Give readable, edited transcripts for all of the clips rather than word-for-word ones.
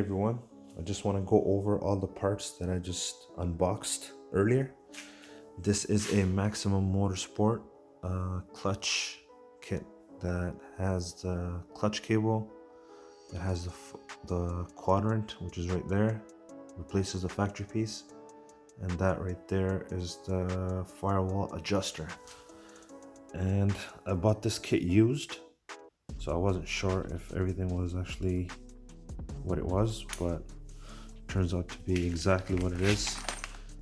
everyone, I just want to go over all the parts that I just unboxed earlier. This is a Maximum Motorsport clutch kit that has the clutch cable. It has the quadrant, which is right there, replaces the factory piece, and that right there is the firewall adjuster. And I bought this kit used, so I wasn't sure if everything was actually what it was, but it turns out to be exactly what it is.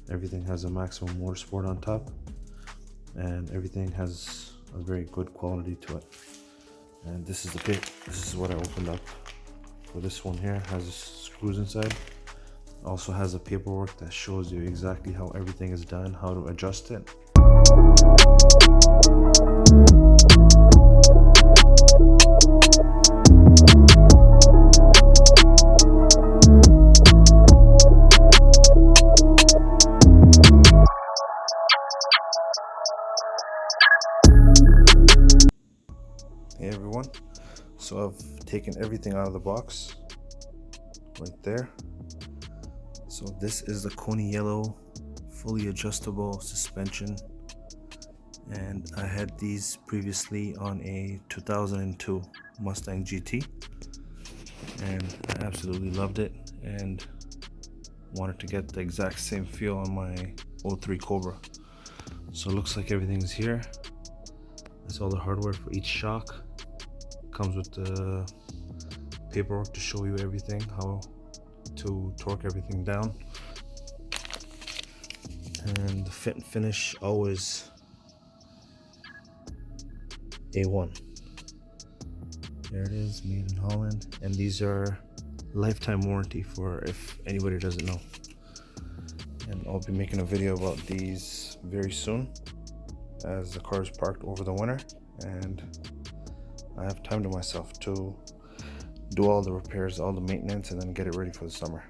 Everything has a Maximum Motorsport on top, and everything has a very good quality to it. And this is the kit. This is what I opened up. For this one here, has screws inside. Also has a paperwork that shows you exactly how everything is done, how to adjust it. Hey everyone, so I've taken everything out of the box right there. So this is the Coney Yellow fully adjustable suspension, and I had these previously on a 2002 Mustang GT, and I absolutely loved it and wanted to get the exact same feel on my 03 Cobra. So it looks like everything's here. That's all the hardware for each shock. Comes with the paperwork to show you everything, how to torque everything down, and the fit and finish always A1. There it is, made in Holland, and these are lifetime warranty for if anybody doesn't know. And I'll be making a video about these very soon, as the car is parked over the winter and I have time to myself to do all the repairs, all the maintenance, and then get it ready for the summer.